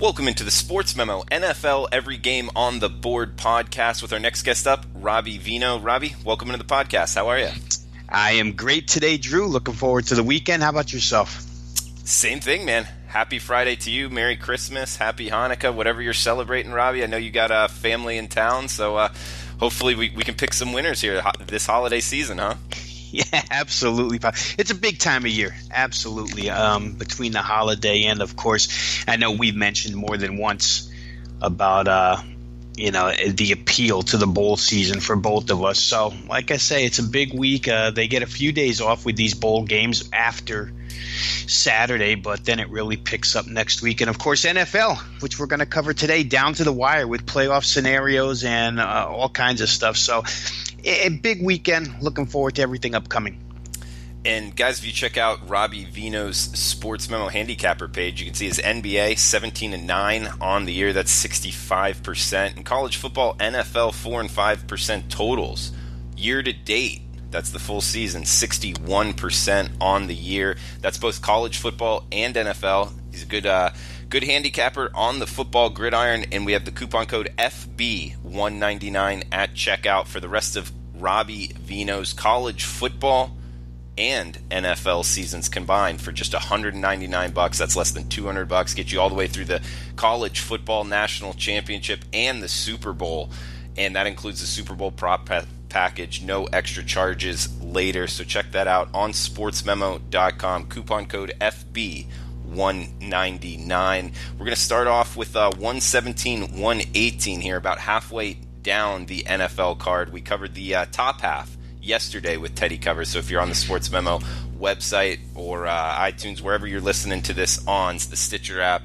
Welcome into the Sportsmemo NFL Every Game on the Board podcast with our next guest up, Robbie Veno. Robbie, welcome into the podcast. How are you? I am great today, Drew. Looking forward to the weekend. How about yourself? Same thing, man. Happy Friday to you. Merry Christmas. Happy Hanukkah. Whatever you're celebrating, Robbie. I know you got a family in town, so hopefully we can pick some winners here this holiday season, huh? Yeah, absolutely. It's a big time of year. Absolutely. Between the holiday and, of course, I know we've mentioned more than once about, the appeal to the bowl season for both of us. So, like I say, it's a big week. They get a few days off with these bowl games after Saturday, but then it really picks up next week. And, of course, NFL, which we're going to cover today, down to the wire with playoff scenarios and all kinds of stuff. So, a big weekend. Looking forward to everything upcoming. And guys, if you check out Robbie Veno's Sports Memo handicapper page, you can see his NBA 17-9 on the year. That's 65%. And college football, NFL 4 and 5% totals year to date. That's the full season, 61% on the year. That's both college football and NFL. He's a good handicapper on the football gridiron, and we have the coupon code FB199 at checkout for the rest of Robbie Veno's college football and NFL seasons combined for just $199. That's less than $200. Get you all the way through the college football national championship and the Super Bowl, and that includes the Super Bowl prop package. No extra charges later, so check that out on sportsmemo.com. Coupon code FB199. We're going to start off with 117-118 here, about halfway down the NFL card. We covered the top half yesterday with Teddy Covers, so if you're on the Sports Memo website or iTunes, wherever you're listening to this on, the Stitcher app,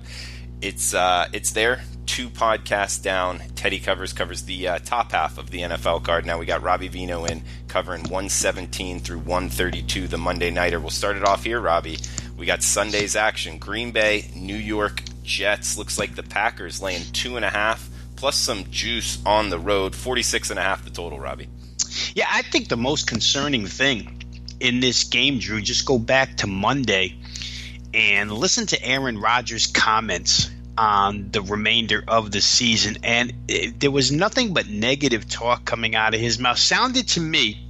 it's there. 2 podcasts down. Teddy covers the top half of the NFL card. Now we got Robbie Veno in covering 117 through 132, the Monday nighter. We'll start it off here, Robbie. We got Sunday's action. Green Bay, New York Jets. Looks like the Packers laying 2.5 plus some juice on the road. 46.5 the total, Robbie. Yeah, I think the most concerning thing in this game, Drew, just go back to Monday and listen to Aaron Rodgers' comments on the remainder of the season. And there was nothing but negative talk coming out of his mouth. Sounded to me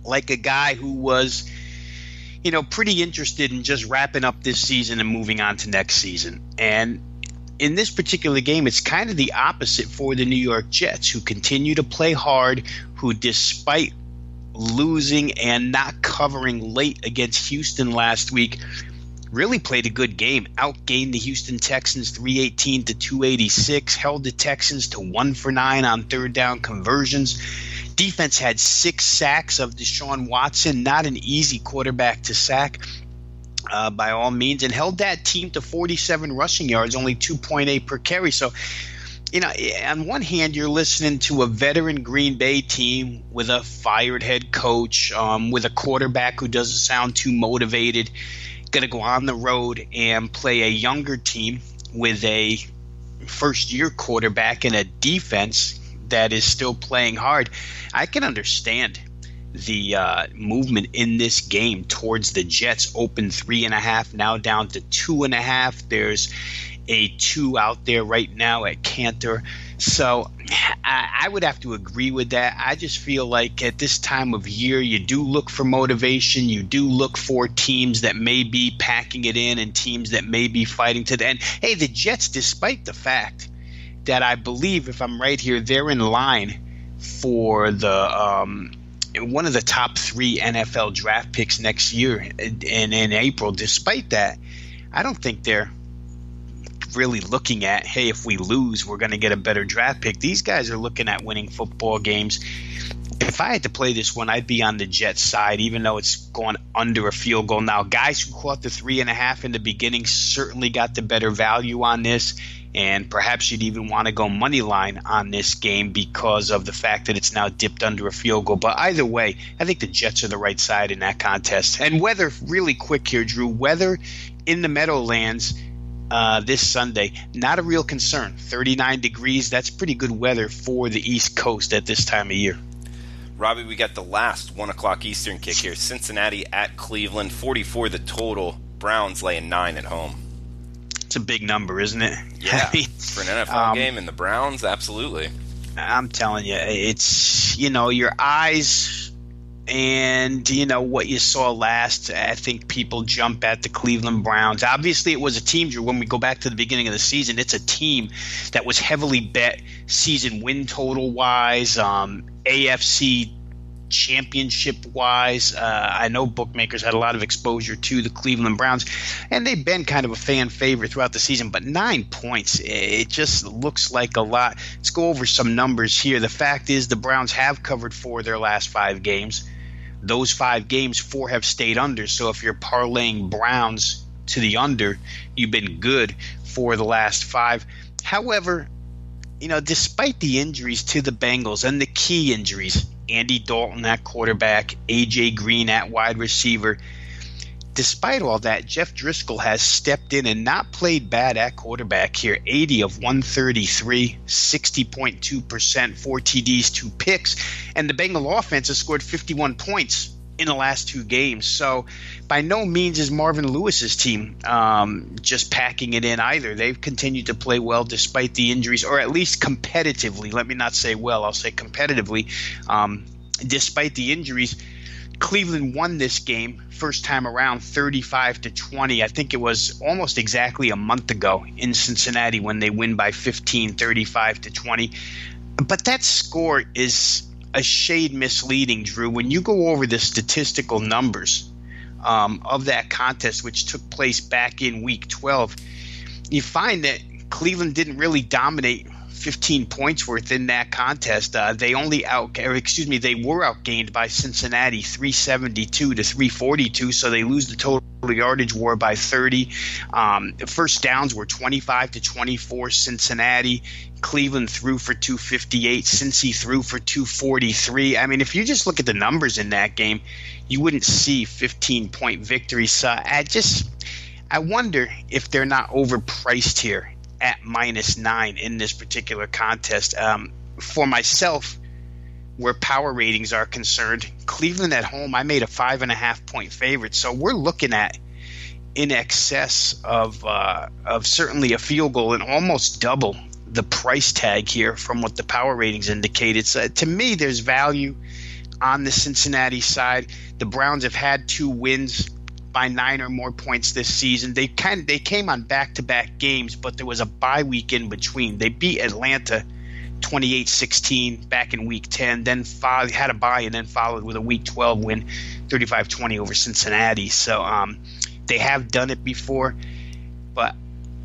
like a guy who was, pretty interested in just wrapping up this season and moving on to next season. And in this particular game, it's kind of the opposite for the New York Jets, who continue to play hard, who despite losing and not covering late against Houston last week, really played a good game. Outgained the Houston Texans 318 to 286, held the Texans to 1 for 9 on third down conversions. Defense had 6 sacks of Deshaun Watson, not an easy quarterback to sack by all means, and held that team to 47 rushing yards, only 2.8 per carry. So, on one hand, you're listening to a veteran Green Bay team with a fired head coach, with a quarterback who doesn't sound too motivated, going to go on the road and play a younger team with a first-year quarterback and a defense that is still playing hard. I can understand the movement in this game towards the Jets. Open 3.5, now down to 2.5. There's a 2 out there right now at Cantor. So I would have to agree with that. I just feel like at this time of year, you do look for motivation. You do look for teams that may be packing it in and teams that may be fighting to the end. Hey, the Jets, despite the fact that I believe, if I'm right here, they're in line for the one of the top 3 NFL draft picks next year in April. Despite that, I don't think they're really looking at, hey, if we lose, we're going to get a better draft pick. These guys are looking at winning football games. If I had to play this one, I'd be on the Jets side, even though it's gone under a field goal. Now, guys who caught the 3.5 in the beginning certainly got the better value on this, and perhaps you'd even want to go money line on this game because of the fact that it's now dipped under a field goal. But either way, I think the Jets are the right side in that contest. And weather, really quick here, Drew, weather in the Meadowlands this Sunday, not a real concern. 39 degrees, that's pretty good weather for the East Coast at this time of year. Robbie, we got the last 1 o'clock Eastern kick here. Cincinnati at Cleveland, 44 the total. Browns laying 9 at home. It's a big number, isn't it? Yeah, I mean, for an NFL game and the Browns, absolutely. I'm telling you, it's, your eyes and, what you saw last. I think people jump at the Cleveland Browns. Obviously, it was a team, Drew, when we go back to the beginning of the season, it's a team that was heavily bet season win total-wise, AFC championship-wise. I know bookmakers had a lot of exposure to the Cleveland Browns, and they've been kind of a fan favorite throughout the season, but 9 points, it just looks like a lot. Let's go over some numbers here. The fact is the Browns have covered 4 of their last 5 games. Those 5 games, 4 have stayed under, so if you're parlaying Browns to the under, you've been good for the last 5. However, despite the injuries to the Bengals and the key injuries, Andy Dalton at quarterback, A.J. Green at wide receiver. Despite all that, Jeff Driscoll has stepped in and not played bad at quarterback here. 80 of 133, 60.2%, 4 TDs, 2 picks. And the Bengal offense has scored 51 points in the last 2 games. So by no means is Marvin Lewis's team just packing it in either. They've continued to play well despite the injuries, or at least competitively. Let me not say well, I'll say competitively. Despite the injuries, Cleveland won this game first time around 35-20. I think it was almost exactly a month ago in Cincinnati when they win by 15, 35-20. But that score is a shade misleading, Drew. When you go over the statistical numbers of that contest, which took place back in Week 12, you find that Cleveland didn't really dominate 15 points worth in that contest. They were outgained by Cincinnati 372-342, so they lose the total yardage war by 30. First downs were 25-24 Cincinnati. Cleveland threw for 258. Cincy threw for 243. I mean, if you just look at the numbers in that game, you wouldn't see 15-point victories. So I wonder if they're not overpriced here at -9 in this particular contest. For myself, where power ratings are concerned, Cleveland at home, I made a 5.5-point favorite. So we're looking at in excess of certainly a field goal and almost double the price tag here from what the power ratings indicated. So to me, there's value on the Cincinnati side. The Browns have had 2 wins by 9 or more points this season. They came on back-to-back games, but there was a bye week in between. They beat Atlanta 28-16 back in Week 10, then had a bye and then followed with a Week 12 win, 35-20 over Cincinnati. So they have done it before, but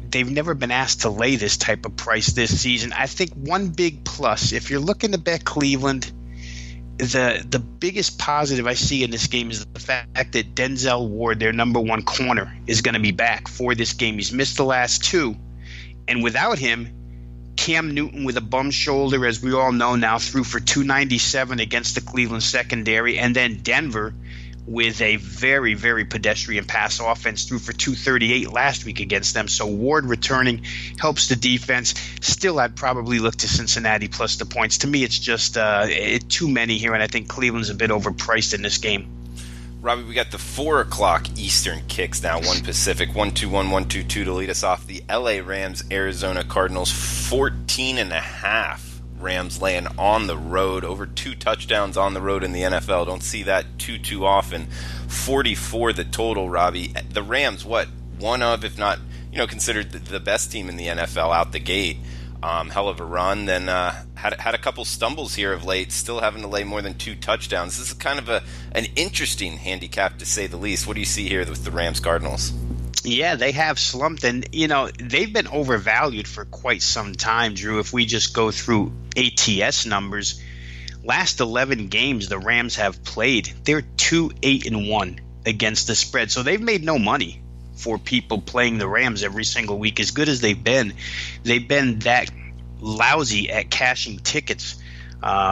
they've never been asked to lay this type of price this season. I think one big plus, if you're looking to bet Cleveland, the biggest positive I see in this game is the fact that Denzel Ward, their number 1 corner, is going to be back for this game. He's missed the last 2, and without him, Cam Newton with a bum shoulder, as we all know now, threw for 297 against the Cleveland secondary, and then Denver with a very, very pedestrian pass offense, threw for 238 last week against them. So Ward returning helps the defense. Still, I'd probably look to Cincinnati plus the points. To me, it's just too many here, and I think Cleveland's a bit overpriced in this game. Robbie, we got the 4 o'clock Eastern kicks now, 1 Pacific, 1-2-1, 1-2-2 to lead us off. The LA Rams, Arizona Cardinals, 14.5. Rams laying on the road, over 2 touchdowns on the road in the NFL. Don't see that too often. 44 the total, Robbie. The Rams, one of, if not, considered the best team in the NFL out the gate. Hell of a run. Then had a couple stumbles here of late, still having to lay more than 2 touchdowns. This is kind of an interesting handicap, to say the least. What do you see here with the Rams Cardinals? Yeah, they have slumped, and they've been overvalued for quite some time, Drew. If we just go through ATS numbers, last 11 games the Rams have played, they're 2-8-1 against the spread. So they've made no money for people playing the Rams every single week. As good as they've been that lousy at cashing tickets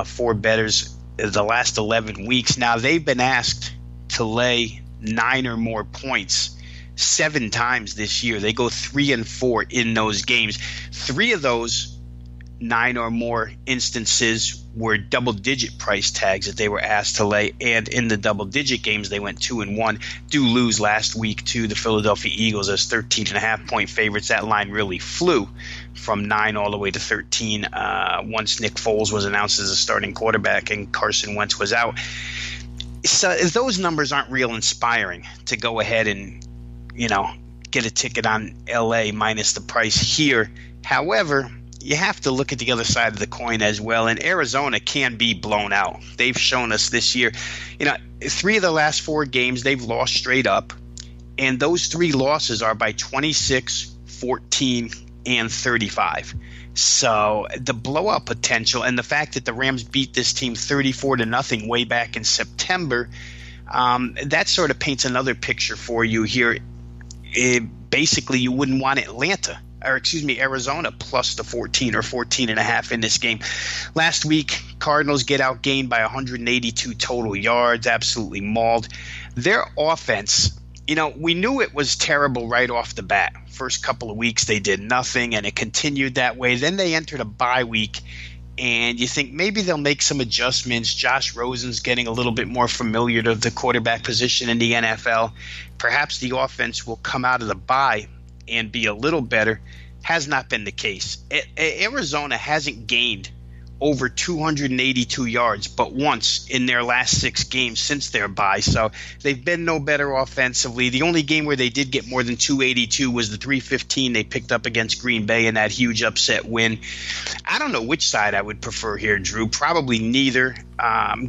for bettors the last 11 weeks. Now they've been asked to lay 9 or more points 7 times this year. They go 3-4 in those games. 3 of those 9 or more instances were double-digit price tags that they were asked to lay, and in the double-digit games they went 2-1. Do lose last week to the Philadelphia Eagles as 13.5-point favorites. That line really flew from 9 all the way to 13 once Nick Foles was announced as a starting quarterback and Carson Wentz was out. So those numbers aren't real inspiring to go ahead and, get a ticket on LA minus the price here. However, you have to look at the other side of the coin as well, and Arizona can be blown out. They've shown us this year, 3 of the last 4 games they've lost straight up, and those 3 losses are by 26, 14, and 35. So the blowout potential and the fact that the Rams beat this team 34-0 way back in September, that sort of paints another picture for you here. Basically, you wouldn't want Arizona plus the 14 or 14.5 in this game. Last week, Cardinals get outgained by 182 total yards, absolutely mauled. Their offense, we knew it was terrible right off the bat. First couple of weeks, they did nothing, and it continued that way. Then they entered a bye week, and you think maybe they'll make some adjustments. Josh Rosen's getting a little bit more familiar to the quarterback position in the NFL. Perhaps the offense will come out of the bye and be a little better. Has not been the case. Arizona hasn't gained over 282 yards but once in their last 6 games since their bye. So they've been no better offensively. The only game where they did get more than 282 was the 315 they picked up against Green Bay in that huge upset win. I don't know which side I would prefer here, Drew. Probably neither.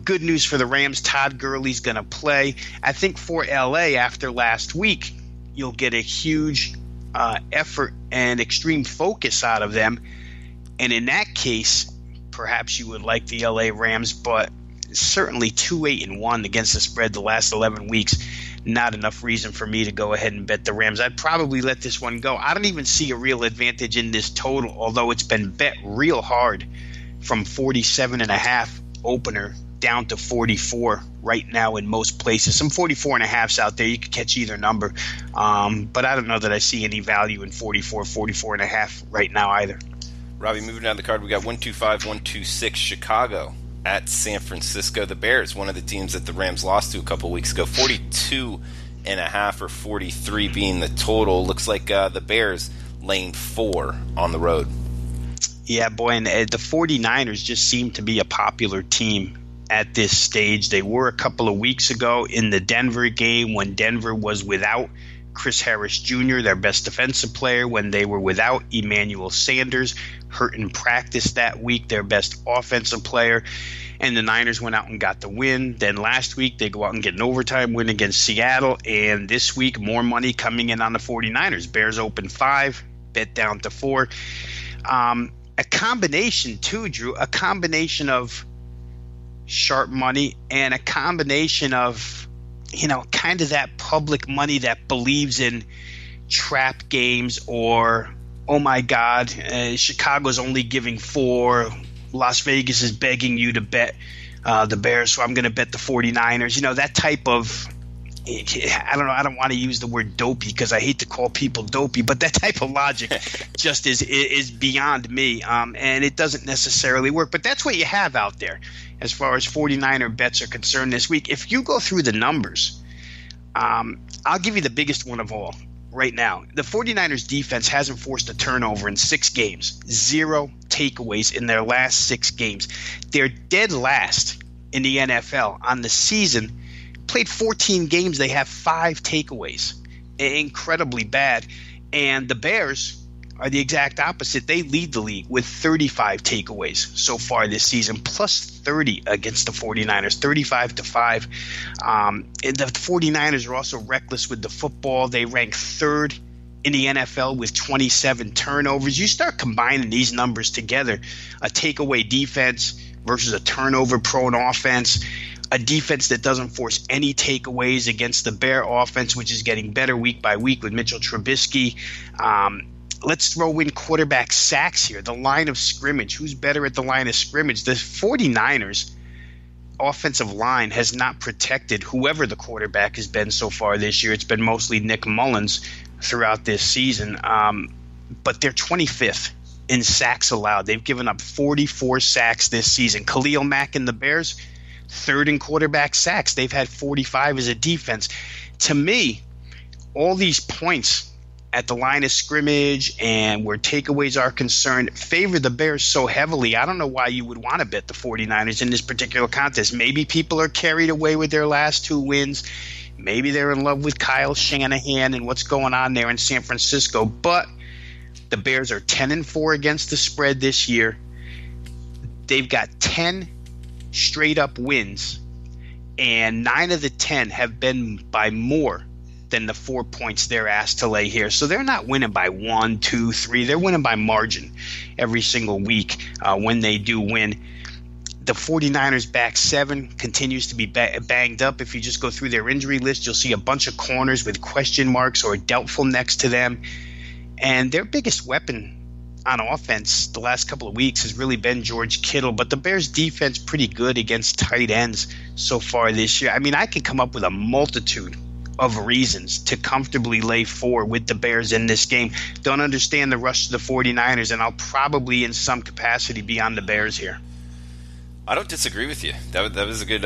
Good news for the Rams. Todd Gurley's going to play. I think for LA after last week, you'll get a huge effort and extreme focus out of them. And in that case, perhaps you would like the LA Rams, but certainly 2-8-1 against the spread the last 11 weeks. Not enough reason for me to go ahead and bet the Rams. I'd probably let this one go. I don't even see a real advantage in this total, although it's been bet real hard from 47.5 opener down to 44 right now in most places. Some 44.5s out there. You could catch either number. But I don't know that I see any value in 44, 44.5 right now either. Robbie, moving down the card, we got 125, 126 Chicago at San Francisco. The Bears, one of the teams that the Rams lost to a couple weeks ago, 42.5 or 43 being the total. Looks like the Bears laying 4 on the road. Yeah, boy, and the 49ers just seem to be a popular team at this stage. They were a couple of weeks ago in the Denver game when Denver was without Chris Harris Jr., their best defensive player, when they were without Emmanuel Sanders, hurt in practice that week, their best offensive player, and the Niners went out and got the win. Then last week, they go out and get an overtime win against Seattle, and this week, more money coming in on the 49ers. Bears open 5, bet down to 4. A combination, too, Drew, a combination of sharp money and a combination of kind of that public money that believes in trap games or, oh my God, Chicago's only giving 4. Las Vegas is begging you to bet the Bears, so I'm going to bet the 49ers. That type of – I don't know. I don't want to use the word dopey because I hate to call people dopey, but that type of logic just is beyond me, and it doesn't necessarily work. But that's what you have out there as far as 49er bets are concerned this week. If you go through the numbers, I'll give you the biggest one of all right now. The 49ers defense hasn't forced a turnover in 6 games. 0 takeaways in their last 6 games. They're dead last in the NFL on the season. Played 14 games. They have 5 takeaways. Incredibly bad. And the Bears are the exact opposite. They lead the league with 35 takeaways so far this season, plus 30 against the 49ers, 35-5. The 49ers are also reckless with the football. They rank 3rd in the NFL with 27 turnovers. You start combining these numbers together, a takeaway defense versus a turnover-prone offense, a defense that doesn't force any takeaways against the Bear offense, which is getting better week by week with Mitchell Trubisky. Let's throw in quarterback sacks here, the line of scrimmage. Who's better at the line of scrimmage? The 49ers offensive line has not protected whoever the quarterback has been so far this year. It's been mostly Nick Mullins throughout this season. But they're 25th in sacks allowed. They've given up 44 sacks this season. Khalil Mack and the Bears, third in quarterback sacks. They've had 45 as a defense. To me, all these points at the line of scrimmage and where takeaways are concerned favor the Bears so heavily. I don't know why you would want to bet the 49ers in this particular contest. Maybe people are carried away with their last two wins. Maybe they're in love with Kyle Shanahan and what's going on there in San Francisco. But the Bears are 10-4 against the spread this year. They've got 10 straight-up wins, and 9 of the 10 have been by more than the 4 points they're asked to lay here. So they're not winning by 1, 2, 3. They're winning by margin every single week when they do win. The 49ers back 7 continues to be banged up. If you just go through their injury list, you'll see a bunch of corners with question marks or doubtful next to them. And their biggest weapon on offense the last couple of weeks has really been George Kittle. But the Bears' defense pretty good against tight ends so far this year. I mean, I can come up with a multitude of reasons to comfortably lay 4 with the Bears in this game. Don't understand the rush to the 49ers, and I'll probably in some capacity be on the Bears here. I don't disagree with you. That was a good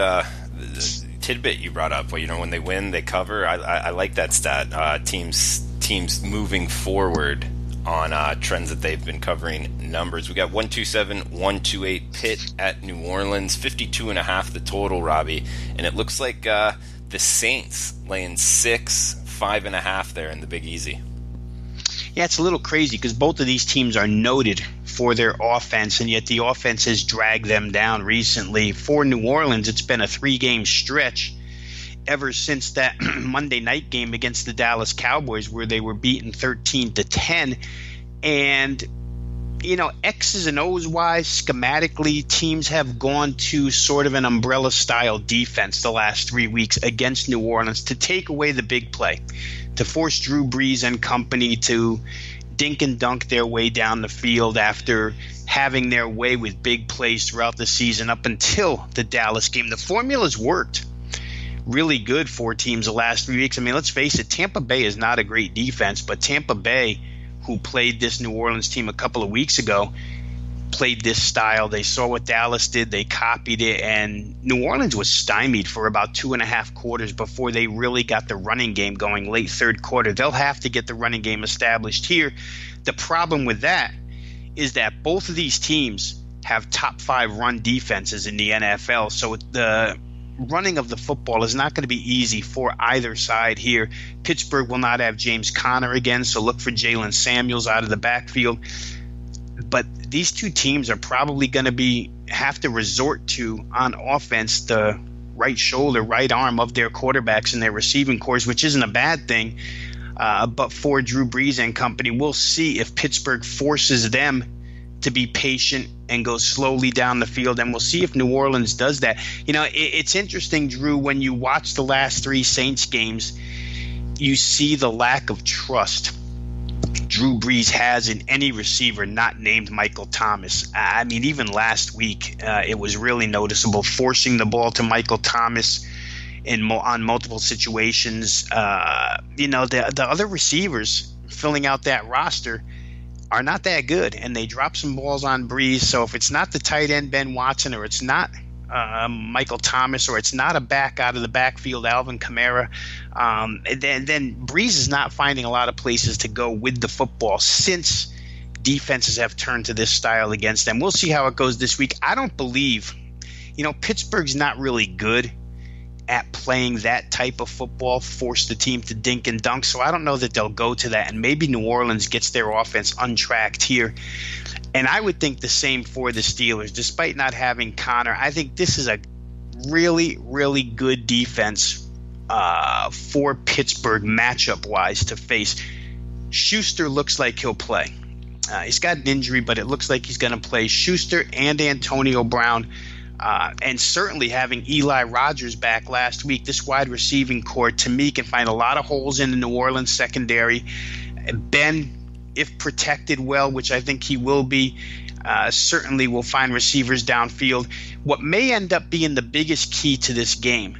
tidbit you brought up. Well, you know, when they win, they cover. I like that stat. Teams moving forward on trends that they've been covering numbers. We got 127, 128 Pitt at New Orleans, 52.5 the total, Robbie, and it looks like the Saints laying 6, 5.5 there in the Big Easy. Yeah, it's a little crazy because both of these teams are noted for their offense, and yet the offense has dragged them down recently. For New Orleans, it's been a 3-game stretch ever since that Monday night game against the Dallas Cowboys where they were beaten 13-10. And, you know, X's and O's wise, schematically, teams have gone to sort of an umbrella-style defense the last 3 weeks against New Orleans to take away the big play, to force Drew Brees and company to dink and dunk their way down the field after having their way with big plays throughout the season up until the Dallas game. The formula's worked really good for teams the last 3 weeks. I mean, let's face it, Tampa Bay is not a great defense, but Tampa Bay, who played this New Orleans team a couple of weeks ago, played this style. They saw what Dallas did. They copied it, and New Orleans was stymied for about 2.5 quarters before they really got the running game going late third quarter. They'll have to get the running game established here. The problem with that is that both of these teams have top 5 run defenses in the NFL, so the running of the football is not going to be easy for either side here. Pittsburgh will not have James Conner again, so look for Jalen Samuels out of the backfield. But these two teams are probably going to have to resort to, on offense, the right shoulder, right arm of their quarterbacks and their receiving corps, which isn't a bad thing. But for Drew Brees and company, we'll see if Pittsburgh forces them to be patient and go slowly down the field, and we'll see if New Orleans does that. You know, it's interesting, Drew, when you watch the last 3 Saints games, you see the lack of trust Drew Brees has in any receiver not named Michael Thomas. I mean, even last week, it was really noticeable, forcing the ball to Michael Thomas on multiple situations. You know, the other receivers filling out that roster are not that good, and they drop some balls on Brees. So if it's not the tight end Ben Watson, or it's not Michael Thomas, or it's not a back out of the backfield, Alvin Kamara, then Brees is not finding a lot of places to go with the football since defenses have turned to this style against them. We'll see how it goes this week. I don't believe, you know, Pittsburgh's not really good at playing that type of football, force the team to dink and dunk. So I don't know that they'll go to that. And maybe New Orleans gets their offense untracked here. And I would think the same for the Steelers. Despite not having Connor, I think this is a really, really good defense for Pittsburgh matchup-wise to face. Schuster looks like he'll play. He's got an injury, but it looks like he's going to play. Schuster and Antonio Brown. And certainly having Eli Rogers back last week, this wide receiving core, to me, can find a lot of holes in the New Orleans secondary. Ben, if protected well, which I think he will be, certainly will find receivers downfield. What may end up being the biggest key to this game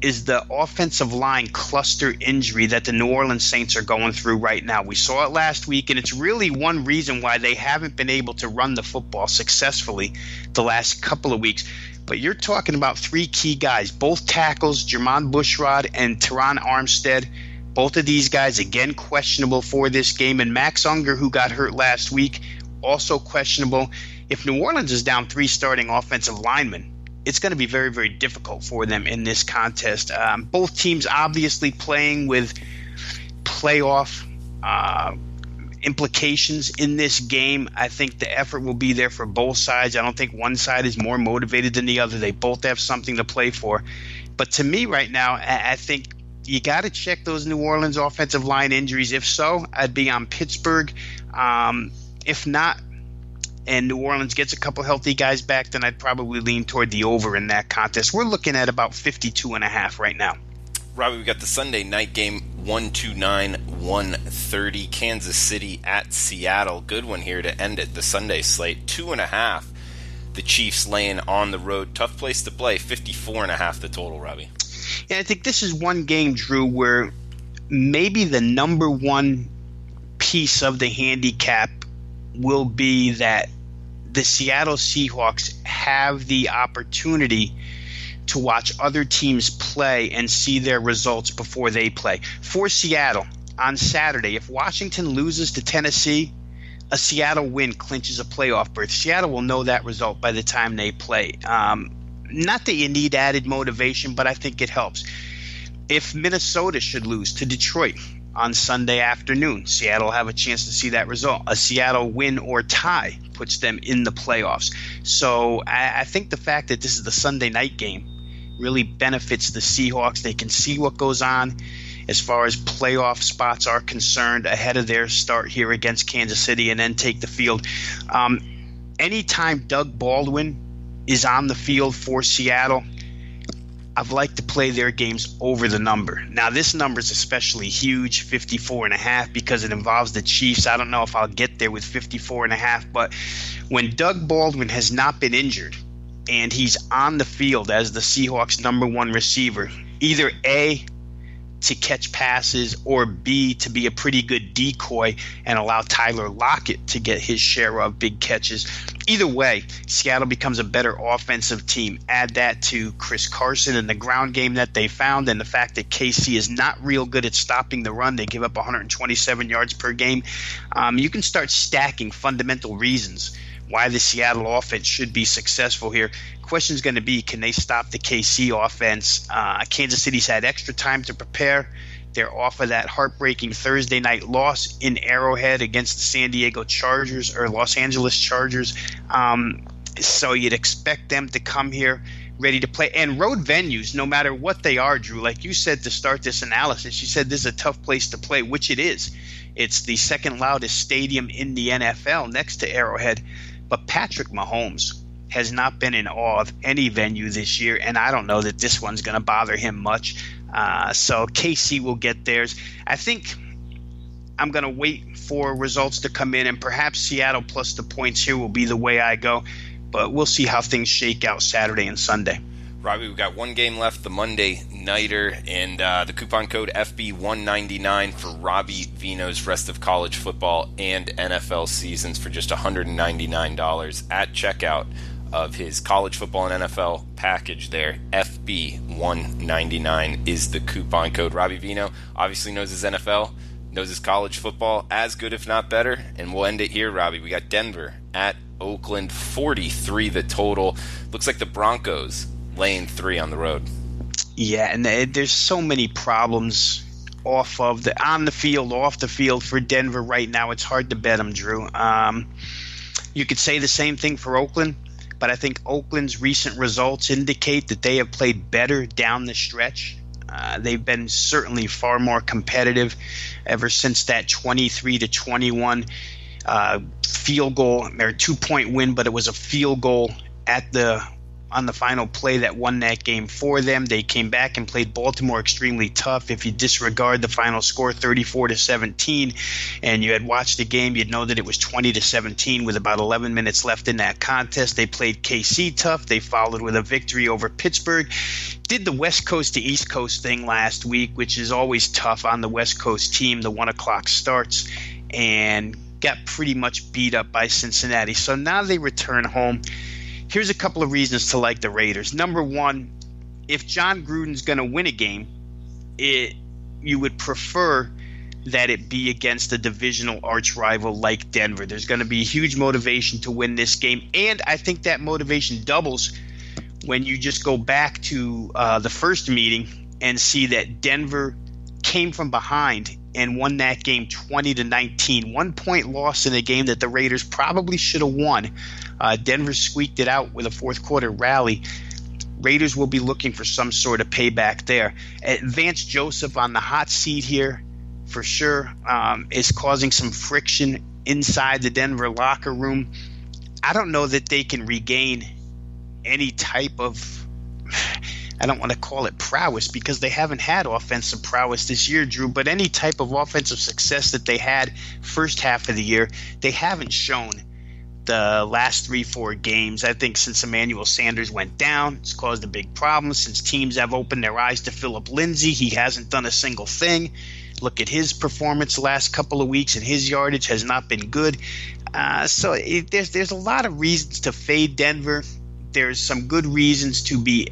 is the offensive line cluster injury that the New Orleans Saints are going through right now. We saw it last week, and it's really one reason why they haven't been able to run the football successfully the last couple of weeks. But you're talking about three key guys, both tackles, Jermon Bushrod and Teron Armstead. Both of these guys, again, questionable for this game. And Max Unger, who got hurt last week, also questionable. If New Orleans is down three starting offensive linemen, it's going to be very, very difficult for them in this contest. Both teams obviously playing with playoff implications in this game. I think the effort will be there for both sides. I don't think one side is more motivated than the other. They both have something to play for. But to me right now, I think you got to check those New Orleans offensive line injuries. If so, I'd be on Pittsburgh. If not, and New Orleans gets a couple healthy guys back, then I'd probably lean toward the over in that contest. We're looking at about 52.5 right now. Robbie, we got the Sunday night game, 129, 130, Kansas City at Seattle. Good one here to end it, the Sunday slate. 2.5, the Chiefs laying on the road. Tough place to play, 54.5 the total, Robbie. Yeah, I think this is one game, Drew, where maybe the number one piece of the handicap will be that the Seattle Seahawks have the opportunity to watch other teams play and see their results before they play. For Seattle, on Saturday, if Washington loses to Tennessee, a Seattle win clinches a playoff berth. Seattle will know that result by the time they play. Not that you need added motivation, but I think it helps. If Minnesota should lose to Detroit on Sunday afternoon, Seattle will have a chance to see that result. A Seattle win or tie puts them in the playoffs. So I think the fact that this is the Sunday night game really benefits the Seahawks. They can see what goes on as far as playoff spots are concerned ahead of their start here against Kansas City and then take the field. Anytime Doug Baldwin is on the field for Seattle, I've liked to play their games over the number. Now, this number is especially huge, 54.5, because it involves the Chiefs. I don't know if I'll get there with 54.5, but when Doug Baldwin has not been injured and he's on the field as the Seahawks' number one receiver, either A, to catch passes, or B, to be a pretty good decoy and allow Tyler Lockett to get his share of big catches. Either way, Seattle becomes a better offensive team. Add that to Chris Carson and the ground game that they found, and the fact that KC is not real good at stopping the run. They give up 127 yards per game. You can start stacking fundamental reasons why the Seattle offense should be successful here. Question is going to be, can they stop the KC offense? Kansas City's had extra time to prepare. They're off of that heartbreaking Thursday night loss in Arrowhead against the San Diego Chargers, or Los Angeles Chargers. So you'd expect them to come here ready to play. And road venues, no matter what they are, Drew, like you said to start this analysis, you said this is a tough place to play, which it is. It's the second loudest stadium in the NFL next to Arrowhead. But Patrick Mahomes has not been in awe of any venue this year, and I don't know that this one's going to bother him much. So KC will get theirs. I think I'm going to wait for results to come in, and perhaps Seattle plus the points here will be the way I go. But we'll see how things shake out Saturday and Sunday. Robbie, we've got one game left, the Monday Nighter, and the coupon code FB199 for Robbie Veno's rest of college football and NFL seasons for just $199 at checkout of his college football and NFL package there. FB199 is the coupon code. Robbie Veno obviously knows his NFL, knows his college football as good if not better, and we'll end it here, Robbie. We got Denver at Oakland, 43 the total. Looks like the Broncos laying 3 on the road. Yeah, and there's so many problems on the field, off the field for Denver right now. It's hard to bet them, Drew. You could say the same thing for Oakland, but I think Oakland's recent results indicate that they have played better down the stretch. They've been certainly far more competitive ever since that 23-21 field goal, or 2-point win, but it was a field goal at the on the final play that won that game for them. They came back and played Baltimore extremely tough. If you disregard the final score, 34-17, and you had watched the game, you'd know that it was 20-17 with about 11 minutes left in that contest. They played KC tough. They followed with a victory over Pittsburgh. Did the West Coast to East Coast thing last week, which is always tough on the West Coast team. The 1 o'clock starts, and got pretty much beat up by Cincinnati. So now they return home. Here's a couple of reasons to like the Raiders. Number one, if John Gruden's going to win a game, you would prefer that it be against a divisional arch rival like Denver. There's going to be huge motivation to win this game, and I think that motivation doubles when you just go back to the first meeting and see that Denver came from behind and won that game 20-19. 1 point loss in a game that the Raiders probably should have won. Denver squeaked it out with a fourth quarter rally. Raiders will be looking for some sort of payback there. Vance Joseph on the hot seat here for sure is causing some friction inside the Denver locker room. I don't know that they can regain any type of I don't want to call it prowess because they haven't had offensive prowess this year, Drew, but any type of offensive success that they had first half of the year, they haven't shown the last 3-4 games. I think since Emmanuel Sanders went down, it's caused a big problem. Since teams have opened their eyes to Phillip Lindsay, he hasn't done a single thing. Look at his performance the last couple of weeks, and his yardage has not been good. So there's a lot of reasons to fade Denver. There's some good reasons to be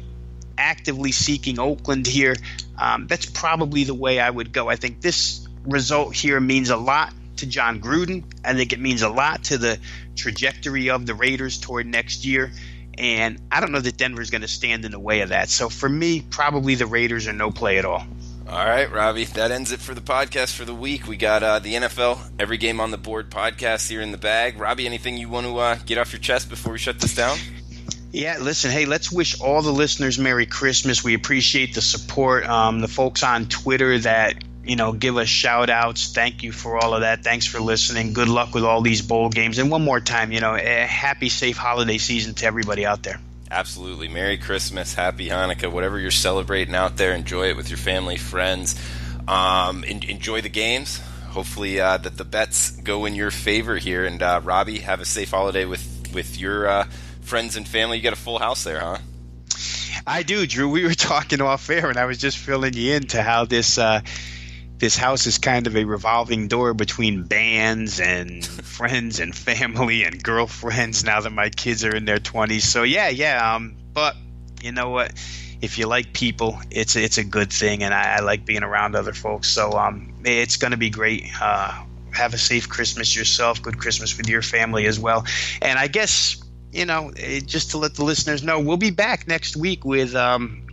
actively seeking Oakland here. That's probably the way I would go. I think this result here means a lot to John Gruden. I think it means a lot to the trajectory of the Raiders toward next year. And I don't know that Denver's going to stand in the way of that. So for me, probably the Raiders are no play at all. All right, Robbie, that ends it for the podcast for the week. We got the NFL Every Game on the Board podcast here in the bag. Robbie, anything you want to get off your chest before we shut this down? Yeah, listen, hey, let's wish all the listeners Merry Christmas. We appreciate the support. The folks on Twitter that, give us shout-outs, thank you for all of that. Thanks for listening. Good luck with all these bowl games. And one more time, a happy, safe holiday season to everybody out there. Absolutely. Merry Christmas, Happy Hanukkah, whatever you're celebrating out there. Enjoy it with your family, friends. Enjoy the games. Hopefully that the bets go in your favor here. And, Robbie, have a safe holiday with your friends and family. You got a full house there, huh? I do, Drew. We were talking off air, and I was just filling you into how this house is kind of a revolving door between bands and friends and family and girlfriends now that my kids are in their 20s. So yeah. But you know what? If you like people, it's a good thing, and I like being around other folks. So it's going to be great. Have a safe Christmas yourself. Good Christmas with your family as well. And I guess, just to let the listeners know, we'll be back next week with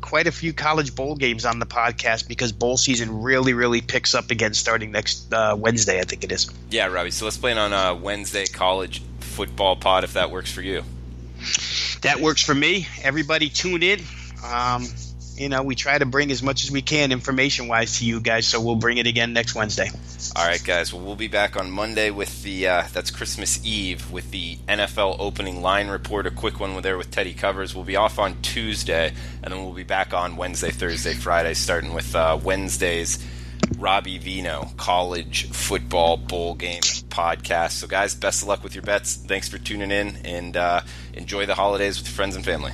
quite a few college bowl games on the podcast because bowl season really, really picks up again starting next Wednesday, I think it is. Yeah, Robbie. So let's plan on a Wednesday college football pod if that works for you. That works for me. Everybody tune in. We try to bring as much as we can information-wise to you guys, so we'll bring it again next Wednesday. All right, guys. Well, we'll be back on Monday with that's Christmas Eve, with the NFL opening line report, a quick one there with Teddy Covers. We'll be off on Tuesday, and then we'll be back on Wednesday, Thursday, Friday, starting with Wednesday's Robbie Veno college football bowl game podcast. So, guys, best of luck with your bets. Thanks for tuning in, and enjoy the holidays with your friends and family.